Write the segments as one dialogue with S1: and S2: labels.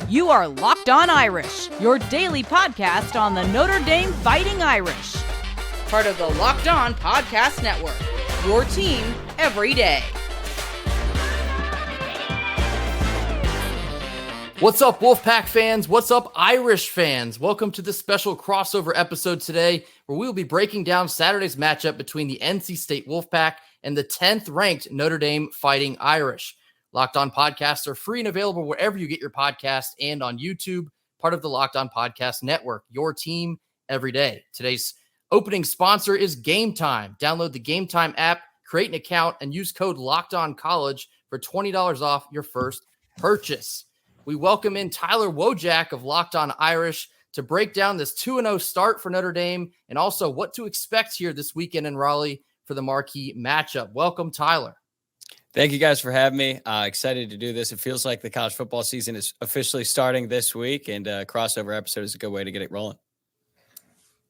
S1: You are Locked On Irish, your daily podcast on the Notre Dame Fighting Irish. Part of the Locked On Podcast Network, your team every day.
S2: What's up, Wolfpack fans? What's up, Irish fans? Welcome to this special crossover episode today, where we will be breaking down Saturday's matchup between the NC State Wolfpack and the 10th ranked Notre Dame Fighting Irish. Locked On podcasts are free and available wherever you get your podcast and on YouTube, part of the Locked On Podcast Network, your team every day. Today's opening sponsor is Gametime. Download the Gametime app, create an account, and use code LOCKEDONCollege for $20 off your first purchase. We welcome in Tyler Wojciak of Locked On Irish to break down this 2-0 start for Notre Dame and also what to expect here this weekend in Raleigh for the marquee matchup. Welcome, Tyler.
S3: Thank you guys for having me. Excited to do this. It feels like the college football season is officially starting this week, and a crossover episode is a good way to get it rolling.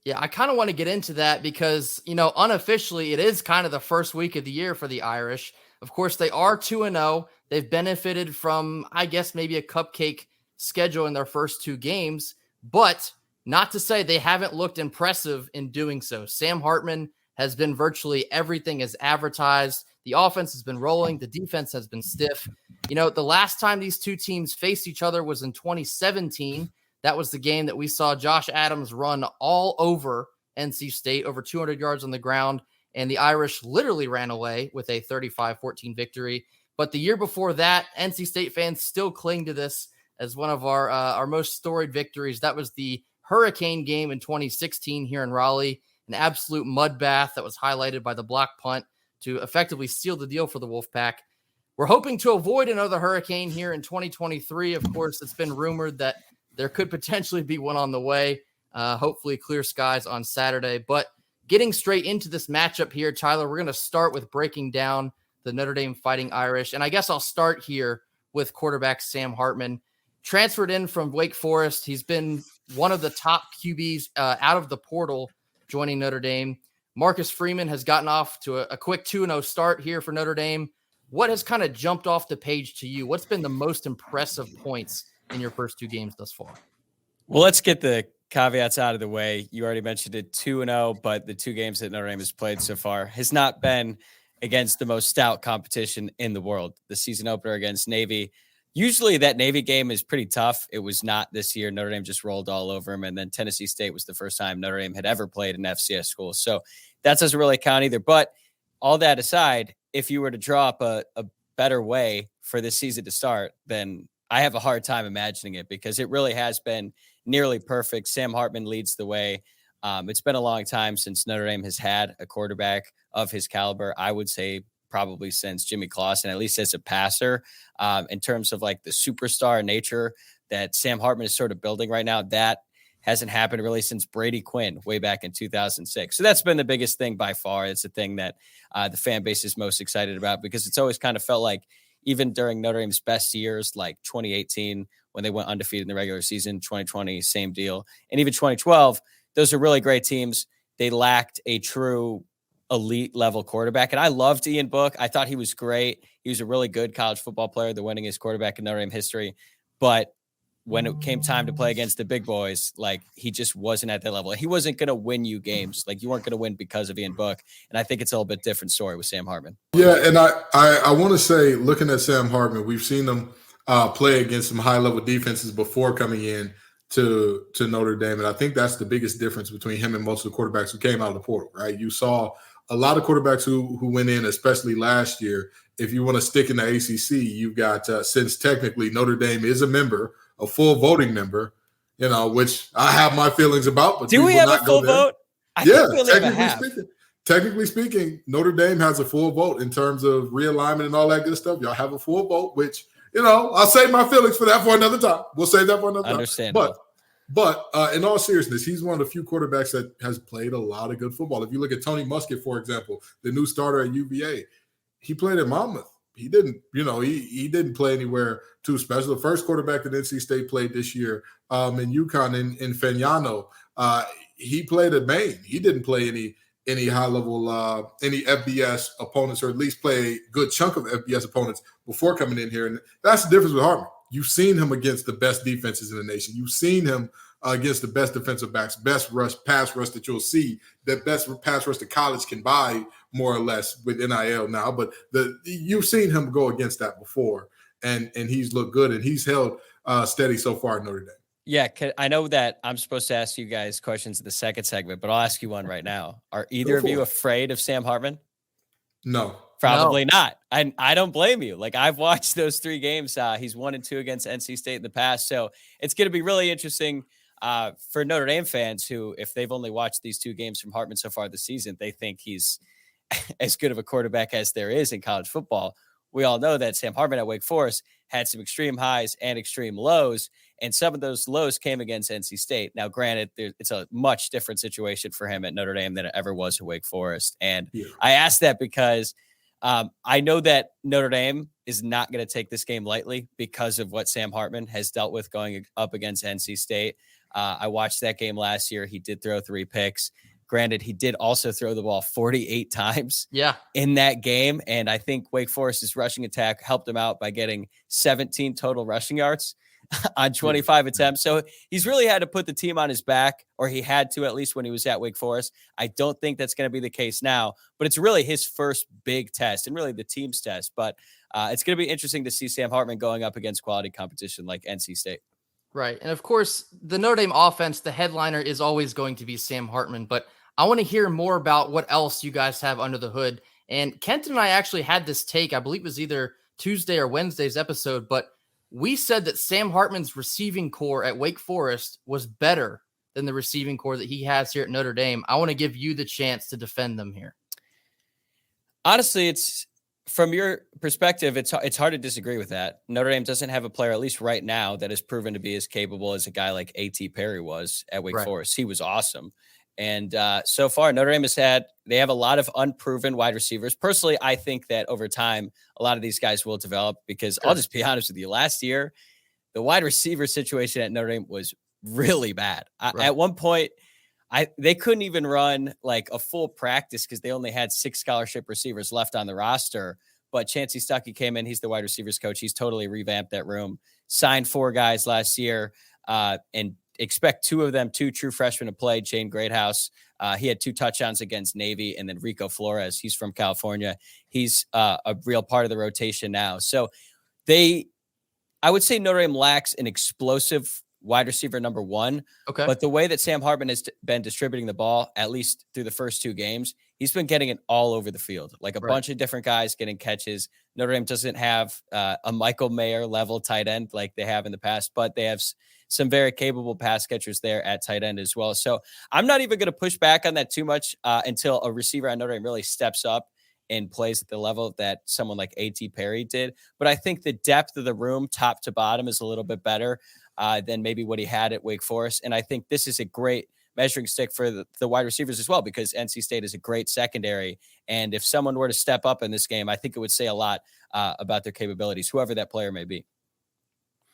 S2: Yeah, I kind of want to get into that because, unofficially, it is kind of the first week of the year for the Irish. Of course, they are 2-0. They've benefited from, I guess, maybe a cupcake schedule in their first two games, but not to say they haven't looked impressive in doing so. Sam Hartman has been virtually everything as advertised. The offense has been rolling. The defense has been stiff. The last time these two teams faced each other was in 2017. That was the game that we saw Josh Adams run all over NC State, over 200 yards on the ground, and the Irish literally ran away with a 35-14 victory. But the year before that, NC State fans still cling to this as one of our most storied victories. That was the Hurricane game in 2016 here in Raleigh, an absolute mud bath that was highlighted by the block punt to effectively seal the deal for the Wolfpack. We're hoping to avoid another hurricane here in 2023. Of course, it's been rumored that there could potentially be one on the way. Hopefully clear skies on Saturday. But getting straight into this matchup here, Tyler, we're going to start with breaking down the Notre Dame Fighting Irish. And I guess I'll start here with quarterback Sam Hartman. Transferred in from Wake Forest. He's been one of the top QBs out of the portal joining Notre Dame. Marcus Freeman has gotten off to a quick 2-0 start here for Notre Dame. What has kind of jumped off the page to you? What's been the most impressive points in your first two games thus far?
S3: Well, let's get the caveats out of the way. You already mentioned it, 2-0, but the two games that Notre Dame has played so far has not been against the most stout competition in the world. The season opener against Navy, usually that Navy game is pretty tough. It was not this year. Notre Dame just rolled all over them. And then Tennessee State was the first time Notre Dame had ever played an FCS school. So that doesn't really count either. But all that aside, if you were to draw up a better way for this season to start, then I have a hard time imagining it because it really has been nearly perfect. Sam Hartman leads the way. It's been a long time since Notre Dame has had a quarterback of his caliber. I would say probably since Jimmy Clausen, at least as a passer, in terms of like the superstar nature that Sam Hartman is sort of building right now. That hasn't happened really since Brady Quinn way back in 2006. So that's been the biggest thing by far. It's the thing that the fan base is most excited about because it's always kind of felt like even during Notre Dame's best years, like 2018, when they went undefeated in the regular season, 2020, same deal. And even 2012, those are really great teams. They lacked a true elite level quarterback. And I loved Ian Book. I thought he was great. He was a really good college football player, the winningest quarterback in Notre Dame history. But when it came time to play against the big boys, like he just wasn't at that level. He wasn't going to win you games. Like you weren't going to win because of Ian Book. And I think it's a little bit different story with Sam Hartman.
S4: Yeah. And I want to say, looking at Sam Hartman, we've seen him play against some high level defenses before coming in to Notre Dame. And I think that's the biggest difference between him and most of the quarterbacks who came out of the portal, right? You saw a lot of quarterbacks who went in, especially last year. If you want to stick in the ACC, you've got, since technically Notre Dame is a full voting member, which I have my feelings about. But
S3: do we have a full vote?
S4: I think we only have a half. Technically speaking, Notre Dame has a full vote in terms of realignment and all that good stuff. Y'all have a full vote, which, I'll save my feelings for that for another time. We'll save that for another time.
S3: Understandable.
S4: But in all seriousness, he's one of the few quarterbacks that has played a lot of good football. If you look at Tony Muskett, for example, the new starter at UVA, he played at Monmouth. He didn't, he didn't play anywhere too special. The first quarterback that NC State played this year in UConn in Fagnano, he played at Maine. He didn't play any high level, any FBS opponents, or at least play a good chunk of FBS opponents before coming in here. And that's the difference with Hartman. You've seen him against the best defenses in the nation. You've seen him against the best defensive backs, best pass rush that you'll see, that best pass rush that college can buy more or less with NIL now. But you've seen him go against that before, and he's looked good, and he's held steady so far at Notre Dame.
S3: Yeah, I know that I'm supposed to ask you guys questions in the second segment, but I'll ask you one right now. Are either of you afraid of Sam Hartman?
S4: No.
S3: Probably not. I don't blame you. Like, I've watched those 3 games. He's 1-2 against NC State in the past. So it's going to be really interesting for Notre Dame fans who, if they've only watched these 2 games from Hartman so far this season, they think he's as good of a quarterback as there is in college football. We all know that Sam Hartman at Wake Forest had some extreme highs and extreme lows, and some of those lows came against NC State. Now, granted, it's a much different situation for him at Notre Dame than it ever was at Wake Forest. And I asked that because I know that Notre Dame is not going to take this game lightly because of what Sam Hartman has dealt with going up against NC State. I watched that game last year. He did throw 3 picks. Granted, he did also throw the ball 48 times in that game. And I think Wake Forest's rushing attack helped him out by getting 17 total rushing yards on 25 attempts. So he's really had to put the team on his back, or he had to, at least when he was at Wake Forest. I don't think that's going to be the case now, but it's really his first big test and really the team's test. But it's going to be interesting to see Sam Hartman going up against quality competition like NC State.
S2: Right. And of course, the Notre Dame offense, the headliner is always going to be Sam Hartman, but I want to hear more about what else you guys have under the hood. And Kenton and I actually had this take, I believe it was either Tuesday or Wednesday's episode, but we said that Sam Hartman's receiving core at Wake Forest was better than the receiving core that he has here at Notre Dame. I want to give you the chance to defend them here.
S3: Honestly, it's from your perspective, it's hard to disagree with that. Notre Dame doesn't have a player, at least right now, that has proven to be as capable as a guy like A.T. Perry was at Wake Forest. He was awesome. And so far, Notre Dame they have a lot of unproven wide receivers. Personally, I think that over time, a lot of these guys will develop because I'll just be honest with you. Last year, the wide receiver situation at Notre Dame was really bad. At one point, they couldn't even run like a full practice because they only had 6 scholarship receivers left on the roster. But Chancey Stuckey came in. He's the wide receivers coach. He's totally revamped that room, signed 4 guys last year, and expect 2 of them, 2 true freshmen to play. Jane Greathouse, he had 2 touchdowns against Navy, and then Rico Flores, he's from California. He's a real part of the rotation now. So I would say Notre Dame lacks an explosive wide receiver number 1.
S2: Okay.
S3: But the way that Sam Hartman has been distributing the ball, at least through the first 2 games, he's been getting it all over the field, like a bunch of different guys getting catches. Notre Dame doesn't have a Michael Mayer level tight end like they have in the past, but they have some very capable pass catchers there at tight end as well. So I'm not even going to push back on that too much until a receiver at Notre Dame really steps up and plays at the level that someone like A.T. Perry did. But I think the depth of the room, top to bottom, is a little bit better than maybe what he had at Wake Forest. And I think this is a great measuring stick for the wide receivers as well, because NC State is a great secondary. And if someone were to step up in this game, I think it would say a lot about their capabilities, whoever that player may be.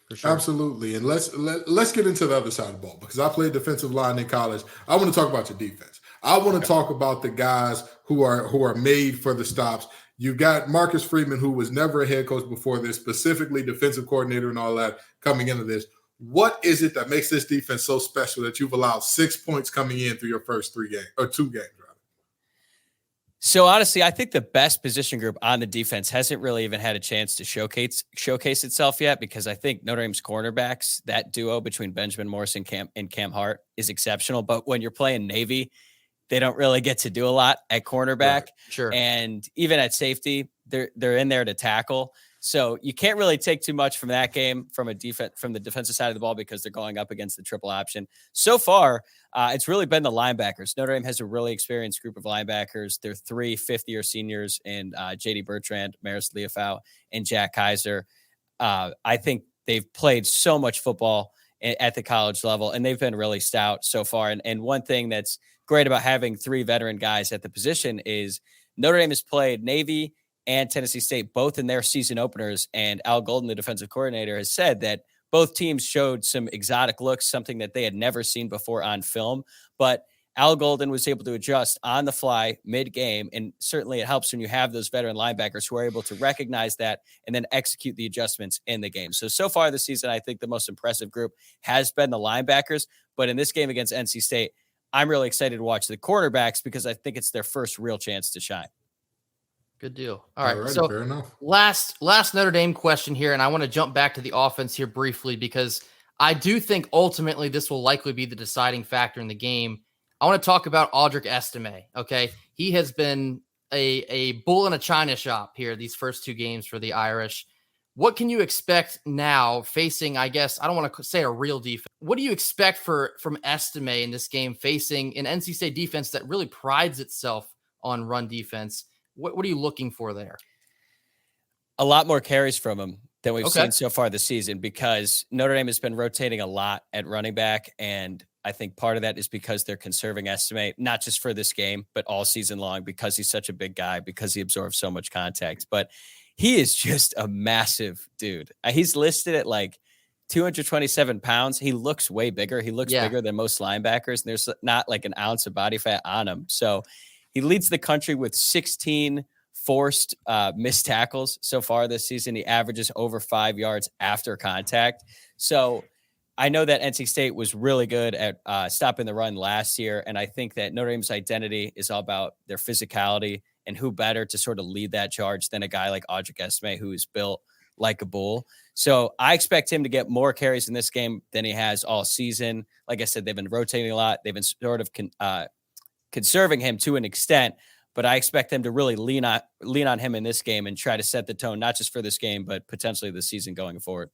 S2: For sure.
S4: Absolutely. And let's get into the other side of the ball, because I played defensive line in college. I want to talk about your defense. I want to talk about the guys who are made for the stops. You've got Marcus Freeman, who was never a head coach before this, specifically defensive coordinator and all that coming into this. What is it that makes this defense so special that you've allowed 6 points coming in through your first 3 games, or 2 games, rather?
S3: So honestly, I think the best position group on the defense hasn't really even had a chance to showcase itself yet, because I think Notre Dame's cornerbacks, that duo between Benjamin Morris and Cam Hart, is exceptional. But when you're playing Navy, they don't really get to do a lot at cornerback.
S2: Right. Sure.
S3: And even at safety, they're in there to tackle. So you can't really take too much from that game from the defensive side of the ball, because they're going up against the triple option. So far, it's really been the linebackers. Notre Dame has a really experienced group of linebackers. They're 3 fifth-year seniors in J.D. Bertrand, Maris Leofau, and Jack Kaiser. I think they've played so much football at the college level, and they've been really stout so far. And one thing that's great about having 3 veteran guys at the position is Notre Dame has played Navy and Tennessee State both in their season openers, and Al Golden, the defensive coordinator, has said that both teams showed some exotic looks, something that they had never seen before on film. But Al Golden was able to adjust on the fly mid-game, and certainly it helps when you have those veteran linebackers who are able to recognize that and then execute the adjustments in the game. So far this season, I think the most impressive group has been the linebackers, but in this game against NC State, I'm really excited to watch the quarterbacks because I think it's their first real chance to shine.
S2: Good deal. All right.
S4: Alrighty,
S2: So
S4: fair enough.
S2: last Notre Dame question here, and I want to jump back to the offense here briefly because I do think ultimately this will likely be the deciding factor in the game. I want to talk about Audric Estime. Okay. He has been a bull in a china shop here these first two games for the Irish. What can you expect now facing, I guess, I don't want to say a real defense. What do you expect from Estime in this game facing an NC State defense that really prides itself on run defense? What are you looking for there?
S3: A lot more carries from him than we've seen so far this season because Notre Dame has been rotating a lot at running back. And I think part of that is because they're conserving Estime, not just for this game, but all season long because he's such a big guy, because he absorbs so much contact. But he is just a massive dude. He's listed at like 227 pounds. He looks way bigger. He looks bigger than most linebackers. And there's not like an ounce of body fat on him. So he leads the country with 16 forced missed tackles so far this season. He averages over 5 yards after contact. So I know that NC State was really good at stopping the run last year. And I think that Notre Dame's identity is all about their physicality, and who better to sort of lead that charge than a guy like Audric Estime, who is built like a bull. So I expect him to get more carries in this game than he has all season. Like I said, they've been rotating a lot. They've been sort of conserving him to an extent, but I expect them to really lean on him in this game and try to set the tone, not just for this game, but potentially the season going forward.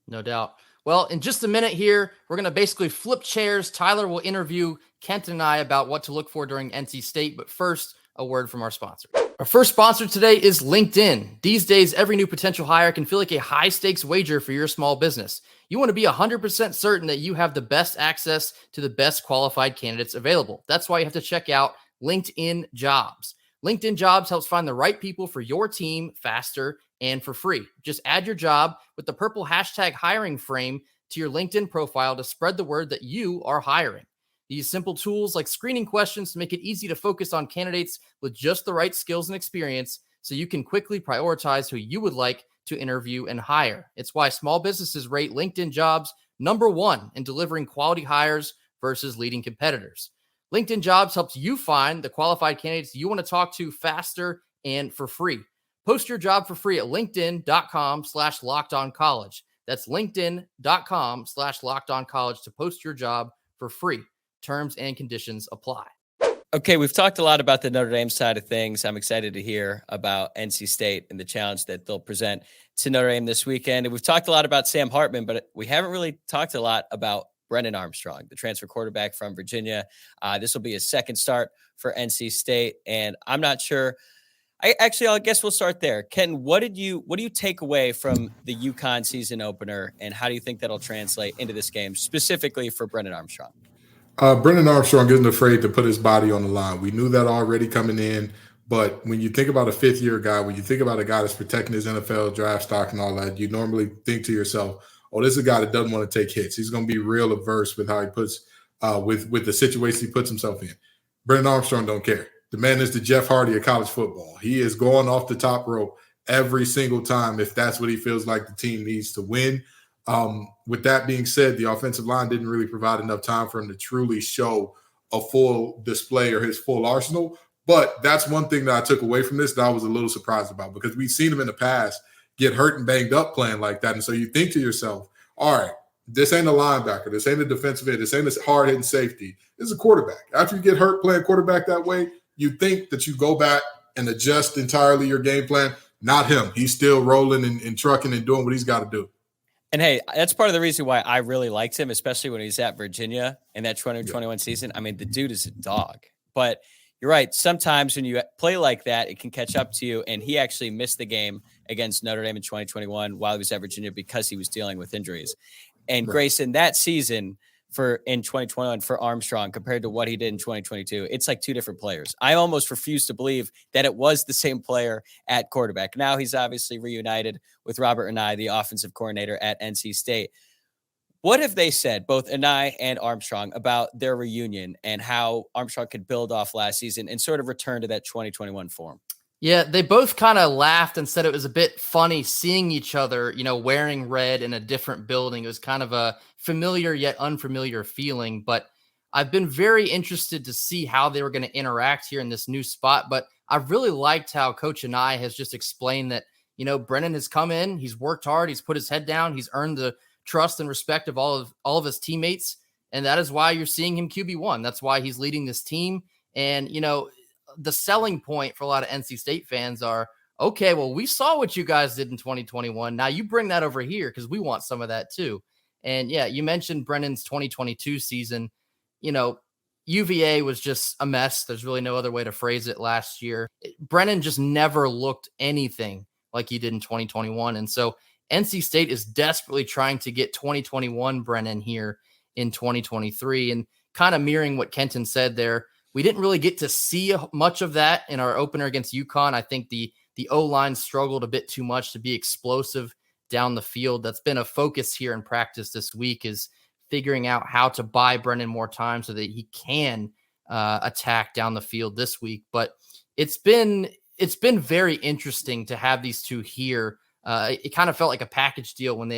S2: No doubt. Well, in just a minute here, we're going to basically flip chairs. Tyler will interview Kent and I about what to look for during NC State. But first, a word from our sponsor. Our first sponsor today is LinkedIn. These days, every new potential hire can feel like a high-stakes wager for your small business. You want to be 100% certain that you have the best access to the best qualified candidates available. That's why you have to check out LinkedIn Jobs. LinkedIn Jobs helps find the right people for your team faster and for free. Just add your job with the purple hashtag hiring frame to your LinkedIn profile to spread the word that you are hiring. These simple tools like screening questions to make it easy to focus on candidates with just the right skills and experience so you can quickly prioritize who you would like to interview and hire. It's why small businesses rate LinkedIn Jobs #1 in delivering quality hires versus leading competitors. LinkedIn Jobs helps you find the qualified candidates you want to talk to faster and for free. Post your job for free at linkedin.com/lockedoncollege. That's linkedin.com/lockedoncollege to post your job for free. Terms and conditions apply.
S3: Okay, we've talked a lot about the Notre Dame side of things. I'm excited to hear about NC State and the challenge that they'll present to Notre Dame this weekend. And we've talked a lot about Sam Hartman, but we haven't really talked a lot about Brennan Armstrong, the transfer quarterback from Virginia. This will be his second start for NC State, and I'm not sure. I guess we'll start there. Ken, what do you take away from the UConn season opener, and how do you think that'll translate into this game, specifically for Brennan Armstrong?
S4: Brennan Armstrong isn't afraid to put his body on the line. We knew that already coming in, but when you think about a fifth-year guy, when you think about a guy that's protecting his NFL draft stock and all that, you normally think to yourself, oh, this is a guy that doesn't want to take hits. He's going to be real averse with how he puts with the situation he puts himself in. Brennan Armstrong don't care. The man is the Jeff Hardy of college football. He is going off the top rope every single time if that's what he feels like the team needs to win. With that being said, the offensive line didn't really provide enough time for him to truly show a full display or his full arsenal. But that's one thing that I took away from this that I was a little surprised about, because we've seen him in the past get hurt and banged up playing like that. And so you think to yourself, all right, this ain't a linebacker. This ain't a defensive end. This ain't a hard-hitting safety. This is a quarterback. After you get hurt playing quarterback that way, you think that you go back and adjust entirely your game plan. Not him. He's still rolling and trucking and doing what he's got to do.
S3: And hey, that's part of the reason why I really liked him, especially when he's at Virginia in that 2021 season. I mean, the dude is a dog. But you're right. Sometimes when you play like that, it can catch up to you. And he actually missed the game against Notre Dame in 2021 while he was at Virginia because he was dealing with injuries. And Grayson, that season in 2021 for Armstrong compared to what he did in 2022, it's like two different players. I almost refuse to believe that it was the same player at quarterback. Now he's obviously reunited with Robert Anae, the offensive coordinator at NC State. What have they said, both Anai and Armstrong, about their reunion and how Armstrong could build off last season and sort of return to that 2021 form?
S2: Yeah, they both kind of laughed and said it was a bit funny seeing each other, wearing red in a different building. It was kind of a familiar yet unfamiliar feeling, but I've been very interested to see how they were going to interact here in this new spot. But I've really liked how Coach Anai has just explained that, Brennan has come in, he's worked hard, he's put his head down, he's earned the trust and respect of all of his teammates. And that is why you're seeing him QB1. That's why he's leading this team. And, the selling point for a lot of NC State fans are, okay, well, we saw what you guys did in 2021. Now you bring that over here because we want some of that too. And yeah, you mentioned Brennan's 2022 season. UVA was just a mess. There's really no other way to phrase it last year. Brennan just never looked anything like he did in 2021. And so NC State is desperately trying to get 2021 Brennan here in 2023. And kind of mirroring what Kenton said there, we didn't really get to see much of that in our opener against UConn. I think the O-line struggled a bit too much to be explosive down the field. That's been a focus here in practice this week, is figuring out how to buy Brennan more time so that he can attack down the field this week. But it's been very interesting to have these two here. It kind of felt like a package deal when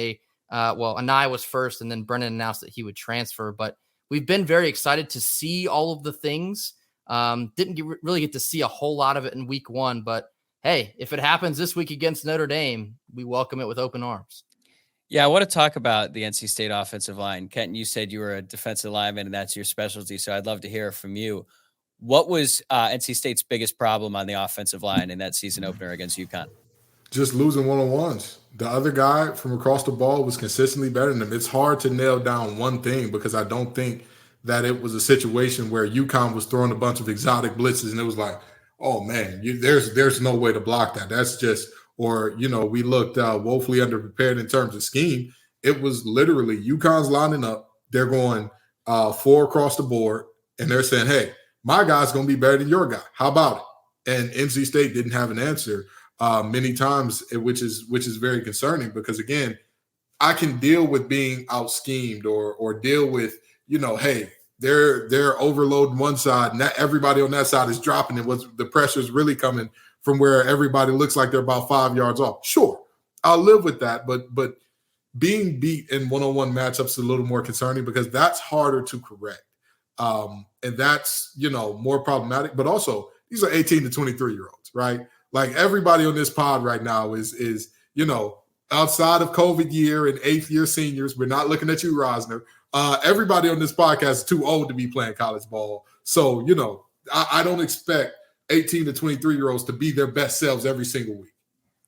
S2: Anai was first and then Brennan announced that he would transfer. But we've been very excited to see all of the things. Didn't really get to see a whole lot of it in week one, but hey, if it happens this week against Notre Dame, we welcome it with open arms.
S3: Yeah, I want to talk about the NC State offensive line. Kenton, you said you were a defensive lineman and that's your specialty, so I'd love to hear from you. What was NC State's biggest problem on the offensive line in that season opener against UConn?
S4: Just losing one-on-ones. The other guy from across the ball was consistently better than him. It's hard to nail down one thing because I don't think that it was a situation where UConn was throwing a bunch of exotic blitzes and it was like, oh man, there's no way to block that. That's just, or, we looked woefully underprepared in terms of scheme. It was literally UConn's lining up. They're going 4 across the board and they're saying, hey, my guy's going to be better than your guy. How about it? And NC State didn't have an answer many times, which is very concerning because, again, I can deal with being out-schemed or deal with, hey, they're overloading one side and everybody on that side is dropping it. The pressure is really coming from where everybody looks like they're about 5 yards off. Sure, I'll live with that, but being beat in one-on-one matchups is a little more concerning because that's harder to correct. And that's, more problematic. But also, these are 18 to 23-year-olds, right? Like everybody on this pod right now is outside of COVID year and 8th year seniors. We're not looking at you, Rosner. Everybody on this podcast is too old to be playing college ball. So, I don't expect 18 to 23-year-olds to be their best selves every single week.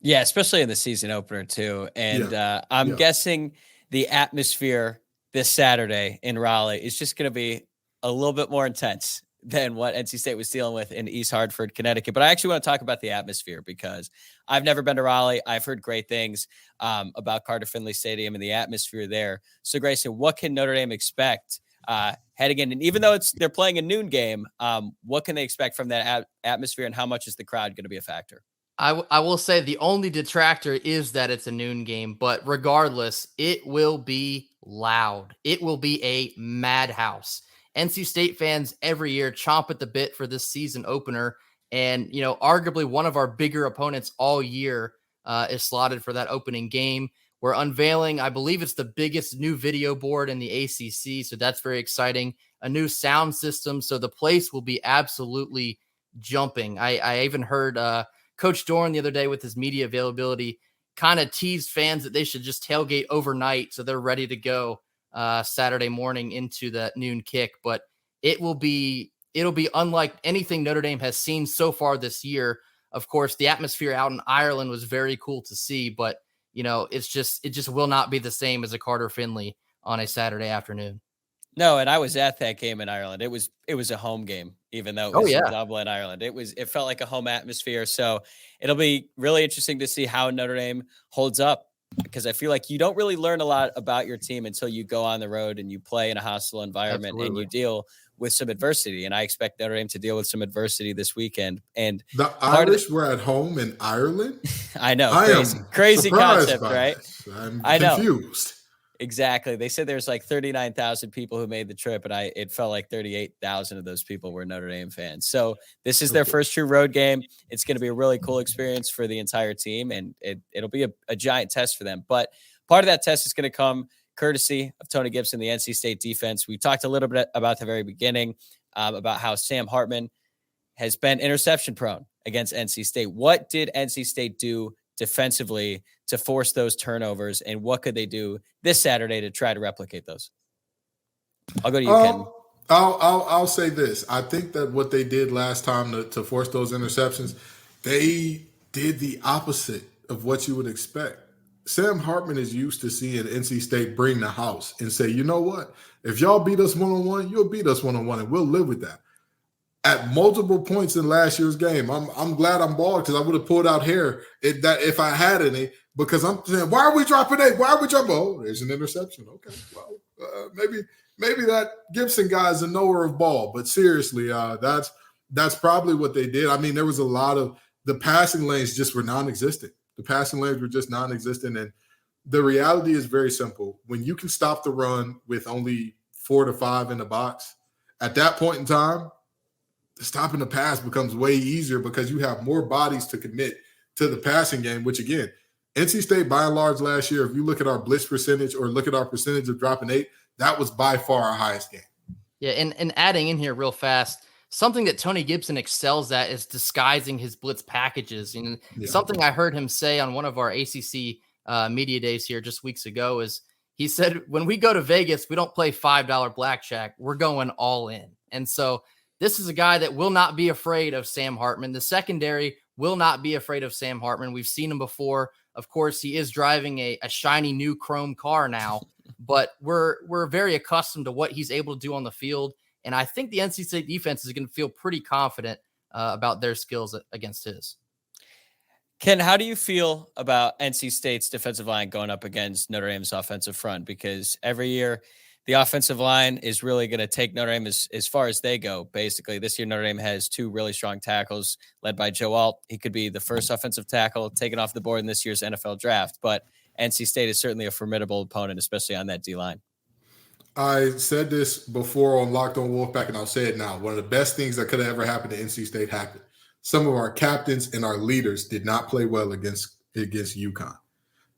S3: Yeah, especially in the season opener too. And I'm guessing the atmosphere this Saturday in Raleigh is just going to be a little bit more intense than what NC State was dealing with in East Hartford, Connecticut. But I actually want to talk about the atmosphere because I've never been to Raleigh. I've heard great things about Carter-Finley Stadium and the atmosphere there. So, Grayson, what can Notre Dame expect heading in? And even though they're playing a noon game, what can they expect from that atmosphere and how much is the crowd going to be a factor?
S2: I will say the only detractor is that it's a noon game, but regardless, it will be loud. It will be a madhouse. NC State fans every year chomp at the bit for this season opener. And, arguably one of our bigger opponents all year is slotted for that opening game. We're unveiling, I believe it's the biggest new video board in the ACC. So that's very exciting. A new sound system. So the place will be absolutely jumping. I even heard Coach Dorn the other day with his media availability kind of teased fans that they should just tailgate overnight so they're ready to go Saturday morning into that noon kick. But it'll be unlike anything Notre Dame has seen so far this year. Of course, the atmosphere out in Ireland was very cool to see, but it just will not be the same as a Carter-Finley on a Saturday afternoon.
S3: No, and I was at that game in Ireland. It was a home game, even though it was in Dublin, Ireland. It felt like a home atmosphere. So it'll be really interesting to see how Notre Dame holds up, because I feel like you don't really learn a lot about your team until you go on the road and you play in a hostile environment. Absolutely. And you deal with some adversity. And I expect Notre Dame to deal with some adversity this weekend. And
S4: the Irish were at home in Ireland.
S3: I know. Crazy concept, right?
S4: I'm confused.
S3: Exactly. They said there's like 39,000 people who made the trip, and it felt like 38,000 of those people were Notre Dame fans. So this is their first true road game. It's going to be a really cool experience for the entire team, and it'll be a giant test for them. But part of that test is going to come courtesy of Tony Gibson, the NC State defense. We talked a little bit about the very beginning about how Sam Hartman has been interception prone against NC State. What did NC State do defensively to force those turnovers, and what could they do this Saturday to try to replicate those? I'll go to you, Ken.
S4: I'll say this. I think that what they did last time to force those interceptions, they did the opposite of what you would expect. Sam Hartman is used to seeing NC State bring the house and say, you know what? If y'all beat us one-on-one, you'll beat us one-on-one, and we'll live with that. At multiple points in last year's game, I'm glad I'm bald because I would have pulled out hair if I had any, because I'm saying, why are we dropping 8? Why are we dropping? Oh, there's an interception. Okay, well, maybe that Gibson guy is a knower of ball, but seriously, that's probably what they did. I mean, there was a lot of the passing lanes just were non-existent. The passing lanes were just non-existent, and the reality is very simple. When you can stop the run with only 4 to 5 in the box, at that point in time, stopping the pass becomes way easier because you have more bodies to commit to the passing game, which again, NC State by and large last year, if you look at our blitz percentage or look at our percentage of dropping 8, that was by far our highest game.
S2: Yeah, and adding in here real fast, something that Tony Gibson excels at is disguising his blitz packages. And something I heard him say on one of our ACC media days here just weeks ago is he said, when we go to Vegas, we don't play $5 blackjack. We're going all in. And so this is a guy that will not be afraid of Sam Hartman. The secondary will not be afraid of Sam Hartman. We've seen him before. Of course, he is driving a shiny new chrome car now, but we're very accustomed to what he's able to do on the field. And I think the NC State defense is going to feel pretty confident about their skills against his.
S3: Ken, how do you feel about NC State's defensive line going up against Notre Dame's offensive front? Because every year the offensive line is really going to take Notre Dame as far as they go. Basically, this year Notre Dame has 2 really strong tackles led by Joe Alt. He could be the first offensive tackle taken off the board in this year's NFL draft. But NC State is certainly a formidable opponent, especially on that D-line.
S4: I said this before on Locked On Wolfpack, and I'll say it now. One of the best things that could have ever happened to NC State happened. Some of our captains and our leaders did not play well against UConn.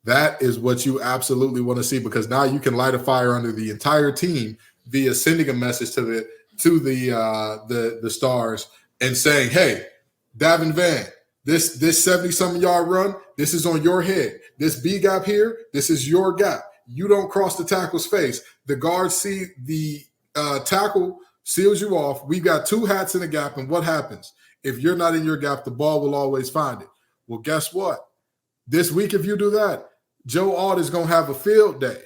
S4: That is what you absolutely want to see, because now you can light a fire under the entire team via sending a message to the stars and saying, "Hey, Davin Van, this 70-something yard run, this is on your head. This B gap here, this is your gap. You don't cross the tackle's face. The guards see the tackle seals you off. We've got 2 hats in the gap, and what happens? If you're not in your gap, the ball will always find it." Well, guess what? This week, if you do that, Joe Alt is going to have a field day.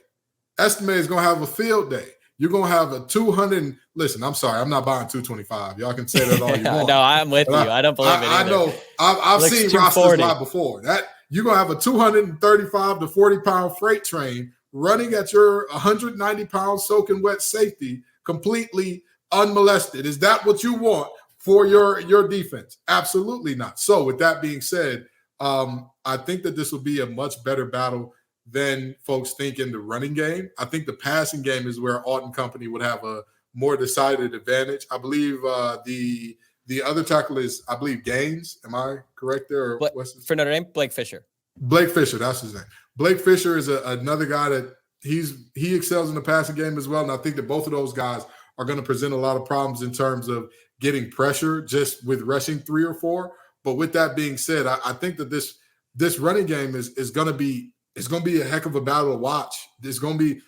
S4: Estime is going to have a field day. You're going to have a 200. Listen, I'm sorry. I'm not buying 225. Y'all can say that all you want.
S3: No, I'm with you. I don't believe it either.
S4: I know. I've seen rosters live before. That you're going to have a 235 to 40-pound freight train running at your 190-pound soaking wet safety completely unmolested. Is that what you want for your defense? Absolutely not. So with that being said, I think that this will be a much better battle than folks think in the running game. I think the passing game is where Alt and company would have a more decided advantage. I believe the other tackle is, I believe, Gaines. Am I correct there? Or
S3: for Notre Dame, Blake Fisher.
S4: Blake Fisher, that's his name. Blake Fisher is another guy that he excels in the passing game as well. And I think that both of those guys are going to present a lot of problems in terms of getting pressure just with rushing 3 or 4. But with that being said, I think that this running game is going to be a heck of a battle to watch. There's going to be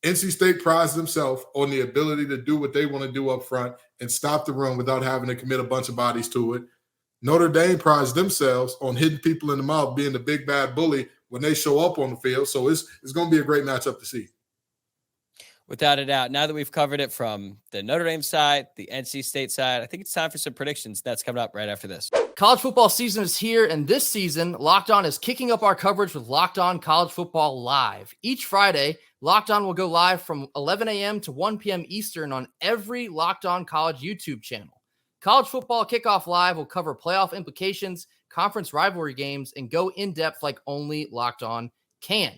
S4: NC State prides themselves on the ability to do what they want to do up front and stop the run without having to commit a bunch of bodies to it. Notre Dame prides themselves on hitting people in the mouth, being the big bad bully when they show up on the field. So it's going to be a great matchup to see.
S3: Without a doubt. Now that we've covered it from the Notre Dame side, the NC State side, I think it's time for some predictions. That's coming up right after this.
S2: College football season is here, and this season, Locked On is kicking up our coverage with Locked On College Football Live. Each Friday, Locked On will go live from 11 a.m. to 1 p.m. Eastern on every Locked On College YouTube channel. College Football Kickoff Live will cover playoff implications, conference rivalry games, and go in-depth like only Locked On can.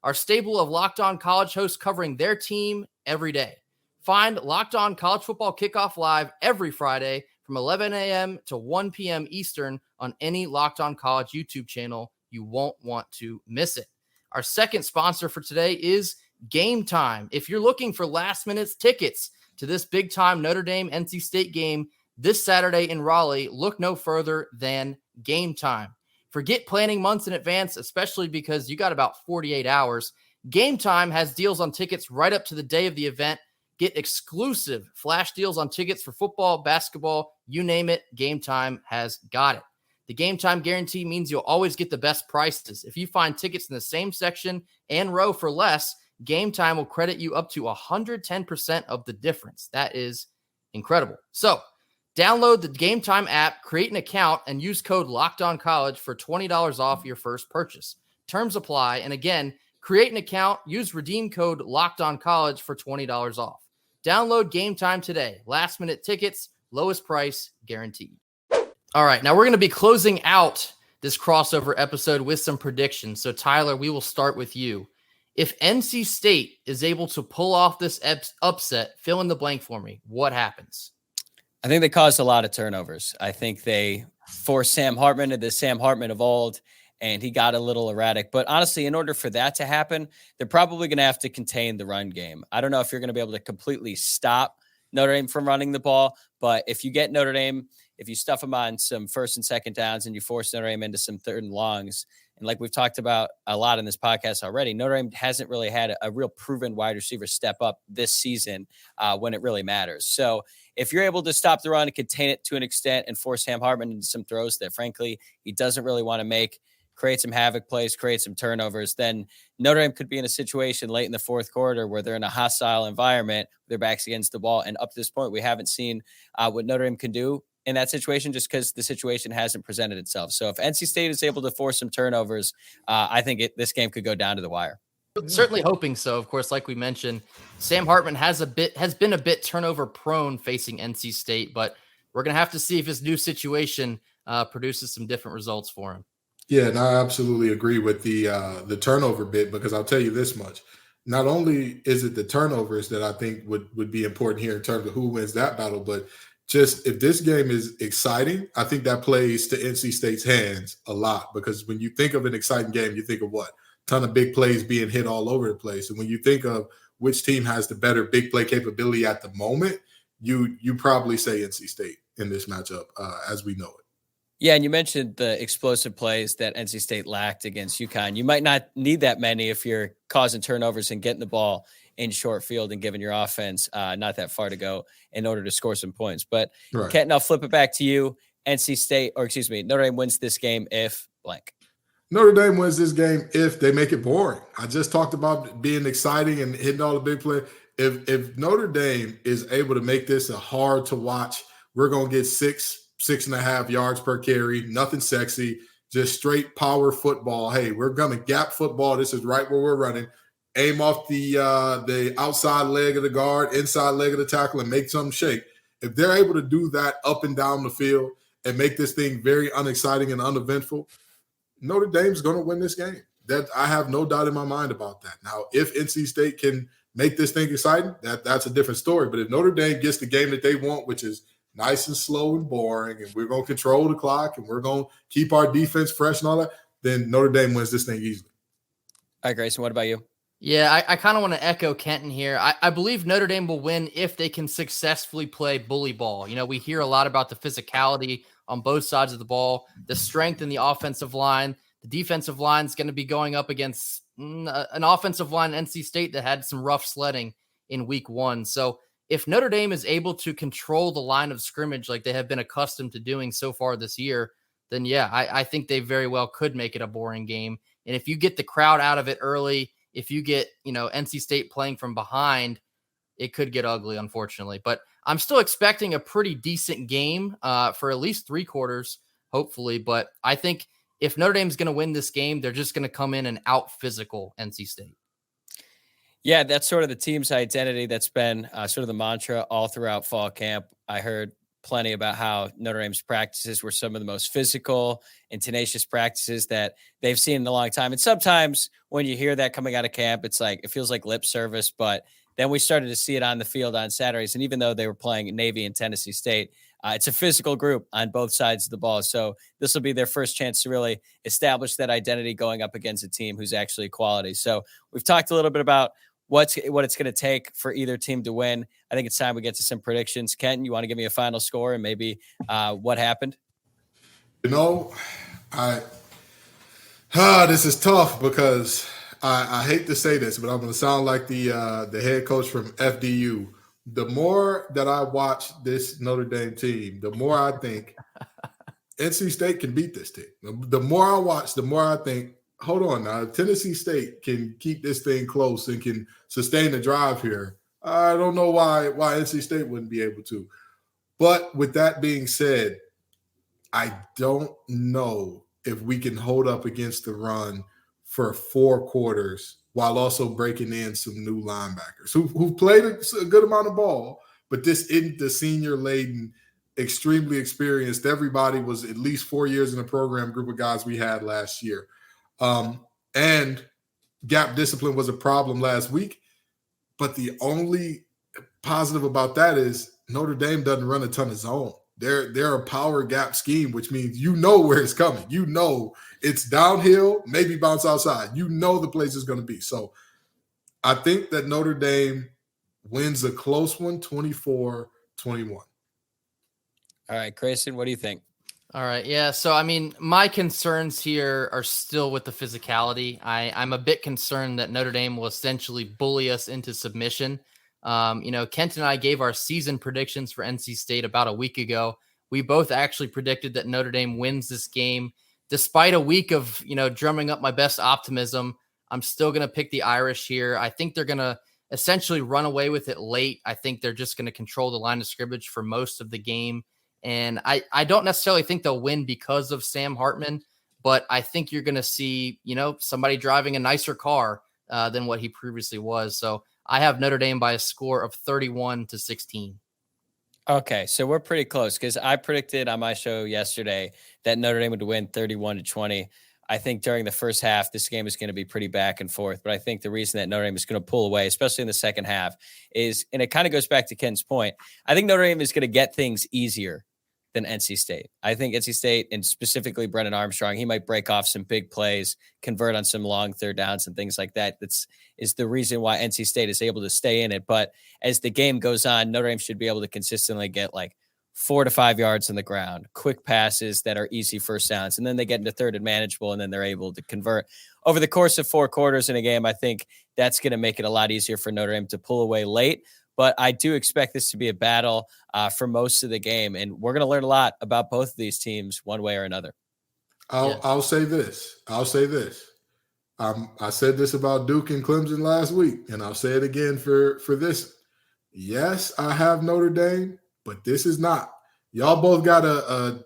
S2: our stable of Locked On College hosts covering their team every day. Find Locked On College Football Kickoff live every Friday from 11 a.m. to 1 p.m. Eastern on any Locked On College YouTube channel. You won't want to miss it. Our second sponsor for today is Gametime. If you're looking for last-minute tickets to this big-time Notre Dame NC State game this Saturday in Raleigh, look no further than Gametime. Forget planning months in advance, especially because you got about 48 hours. Gametime has deals on tickets right up to the day of the event. Get exclusive flash deals on tickets for football, basketball, you name it, Gametime has got it. The Gametime guarantee means you'll always get the best prices. If you find tickets in the same section and row for less, Gametime will credit you up to 110% of the difference. That is incredible. So, download the Gametime app, create an account, and use code LOCKEDONCollege for $20 off your first purchase. Terms apply. And again, create an account, use redeem code LOCKEDONCollege for $20 off. Download Gametime today. Last minute tickets, lowest price guaranteed. All right, now we're going to be closing out this crossover episode with some predictions. So Tyler, we will start with you. If NC State is able to pull off this upset, fill in the blank for me, what happens?
S3: I think they caused a lot of turnovers. I think they forced Sam Hartman into the Sam Hartman of old, and he got a little erratic. But honestly, in order for that to happen, they're probably going to have to contain the run game. I don't know if you're going to be able to completely stop Notre Dame from running the ball, but if you get Notre Dame, if you stuff them on some first and second downs and you force Notre Dame into some third and longs, and like we've talked about a lot in this podcast already, Notre Dame hasn't really had a real proven wide receiver step up this season when it really matters. So if you're able to stop the run and contain it to an extent and force Sam Hartman into some throws that, frankly, he doesn't really want to make, create some havoc plays, create some turnovers, then Notre Dame could be in a situation late in the fourth quarter where they're in a hostile environment, their backs against the ball. And up to this point, we haven't seen what Notre Dame can do in that situation just because the situation hasn't presented itself. So if NC State is able to force some turnovers, I think this game could go down to the wire.
S2: Certainly hoping so. Of course, like we mentioned, Sam Hartman has been a bit turnover prone facing NC State, but we're going to have to see if his new situation produces some different results for him.
S4: Yeah, and I absolutely agree with the turnover bit, because I'll tell you this much. Not only is it the turnovers that I think would be important here in terms of who wins that battle, but just if this game is exciting, I think that plays to NC State's hands a lot, because when you think of an exciting game, you think of what? Ton of big plays being hit all over the place. And when you think of which team has the better big play capability at the moment, you probably say NC State in this matchup as we know it.
S3: Yeah, and you mentioned the explosive plays that NC State lacked against UConn. You might not need that many if you're causing turnovers and getting the ball in short field and giving your offense not that far to go in order to score some points. But right. Kenton, I'll flip it back to you. Notre Dame wins this game if blank.
S4: Notre Dame wins this game if they make it boring. I just talked about being exciting and hitting all the big plays. If Notre Dame is able to make this a hard to watch, we're going to get 6.5 yards per carry, nothing sexy, just straight power football. Hey, we're going to gap football. This is right where we're running. Aim off the outside leg of the guard, inside leg of the tackle, and make something shake. If they're able to do that up and down the field and make this thing very unexciting and uneventful, Notre Dame's going to win this game. That I have no doubt in my mind about that. Now, if NC State can make this thing exciting, that's a different story. But if Notre Dame gets the game that they want, which is nice and slow and boring, and we're going to control the clock, and we're going to keep our defense fresh and all that, then Notre Dame wins this thing easily.
S3: All right, Grayson, what about you?
S2: Yeah, I kind of want to echo Kenton here. I believe Notre Dame will win if they can successfully play bully ball. You know, we hear a lot about the physicality on both sides of the ball, the strength in the offensive line. The defensive line is going to be going up against an offensive line, NC State, that had some rough sledding in week one. So if Notre Dame is able to control the line of scrimmage like they have been accustomed to doing so far this year, then yeah, I think they very well could make it a boring game. And if you get the crowd out of it early, if you get, NC State playing from behind, it could get ugly, unfortunately. But I'm still expecting a pretty decent game for at least 3 quarters, hopefully. But I think if Notre Dame's going to win this game, they're just going to come in and out physical NC State.
S3: Yeah, that's sort of the team's identity. That's been sort of the mantra all throughout fall camp. I heard plenty about how Notre Dame's practices were some of the most physical and tenacious practices that they've seen in a long time. And sometimes when you hear that coming out of camp, it's like, it feels like lip service, but then we started to see it on the field on Saturdays. And even though they were playing Navy and Tennessee State, it's a physical group on both sides of the ball. So this will be their first chance to really establish that identity going up against a team who's actually quality. So we've talked a little bit about what it's going to take for either team to win. I think it's time we get to some predictions. Kenton, you want to give me a final score and maybe what happened?
S4: This is tough because I hate to say this, but I'm going to sound like the head coach from FDU. The more that I watch this Notre Dame team, the more I think NC State can beat this team. The more I watch, the more I think, hold on now, if Tennessee State can keep this thing close and can sustain the drive here, I don't know why NC State wouldn't be able to. But with that being said, I don't know if we can hold up against the run for 4 quarters while also breaking in some new linebackers who played a good amount of ball, but this isn't the senior-laden, extremely experienced, everybody was at least 4 years in the program group of guys we had last year. And gap discipline was a problem last week, but the only positive about that is Notre Dame doesn't run a ton of zone. They're a power gap scheme, which means you know where it's coming. You know it's downhill, maybe bounce outside. You know the place is going to be. So I think that Notre Dame wins a close one, 24-21.
S3: All right, Grayson, what do you think?
S2: All right. Yeah. So, I mean, my concerns here are still with the physicality. I'm a bit concerned that Notre Dame will essentially bully us into submission. Kent and I gave our season predictions for NC State about a week ago. We both actually predicted that Notre Dame wins this game. Despite a week of, drumming up my best optimism, I'm still going to pick the Irish here. I think they're going to essentially run away with it late. I think they're just going to control the line of scrimmage for most of the game. And I don't necessarily think they'll win because of Sam Hartman, but I think you're going to see, somebody driving a nicer car than what he previously was. So I have Notre Dame by a score of 31-16.
S3: Okay, so we're pretty close because I predicted on my show yesterday that Notre Dame would win 31-20. I think during the first half, this game is going to be pretty back and forth. But I think the reason that Notre Dame is going to pull away, especially in the second half, is, and it kind of goes back to Ken's point, I think Notre Dame is going to get things easier than NC State. I think NC State, and specifically Brennan Armstrong, he might break off some big plays, convert on some long third downs and things like that. Is the reason why NC State is able to stay in it. But as the game goes on, Notre Dame should be able to consistently get like 4 to 5 yards on the ground, quick passes that are easy first downs, and then they get into third and manageable, and then they're able to convert. Over the course of 4 quarters in a game, I think that's going to make it a lot easier for Notre Dame to pull away late. But I do expect this to be a battle for most of the game, and we're going to learn a lot about both of these teams one way or another.
S4: I'll say this. I said this about Duke and Clemson last week, and I'll say it again for this. Yes, I have Notre Dame, but this is not. Y'all both got a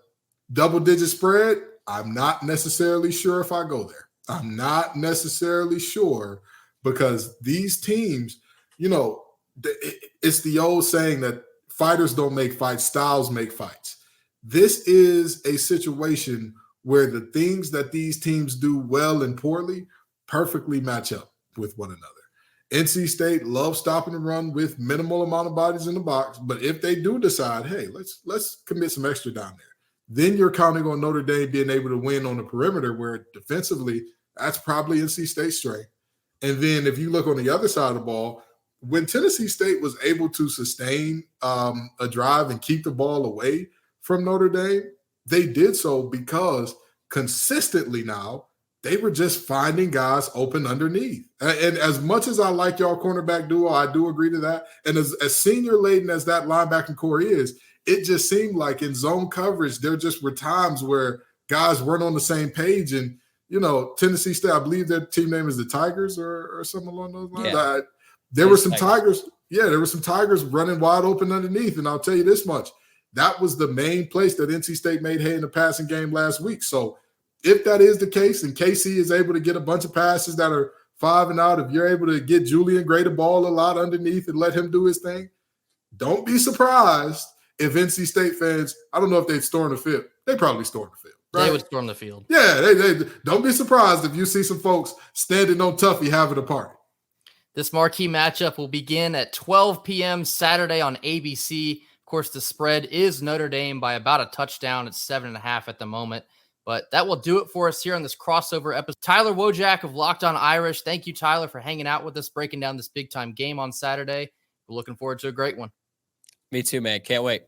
S4: double-digit spread. I'm not necessarily sure if I go there. I'm not necessarily sure because these teams, it's the old saying that fighters don't make fights, styles make fights. This is a situation where the things that these teams do well and poorly perfectly match up with one another. NC State loves stopping the run with minimal amount of bodies in the box, but if they do decide, hey, let's commit some extra down there, then you're counting on Notre Dame being able to win on the perimeter where defensively, that's probably NC State's strength. And then if you look on the other side of the ball, when Tennessee State was able to sustain a drive and keep the ball away from Notre Dame, they did so because consistently now they were just finding guys open underneath. And as much as I like y'all cornerback duo, I do agree to that. And as senior-laden as that linebacking core is, it just seemed like in zone coverage, there just were times where guys weren't on the same page. And, Tennessee State, I believe their team name is the Tigers or something along those lines.
S3: Yeah.
S4: There were some Tigers. Yeah, there were some Tigers running wide open underneath. And I'll tell you this much. That was the main place that NC State made hay in the passing game last week. So if that is the case and KC is able to get a bunch of passes that are 5 and out, if you're able to get Julian Gray the ball a lot underneath and let him do his thing, don't be surprised if NC State fans, I don't know if they'd storm the field. They probably storm the field. Right?
S2: They would storm the field.
S4: Yeah, they don't be surprised if you see some folks standing on Tuffy having a party.
S2: This marquee matchup will begin at 12 p.m. Saturday on ABC. Of course, the spread is Notre Dame by about a touchdown. It's 7.5 at the moment. But that will do it for us here on this crossover episode. Tyler Wojciak of Locked On Irish. Thank you, Tyler, for hanging out with us, breaking down this big-time game on Saturday. We're looking forward to a great one.
S3: Me too, man. Can't wait.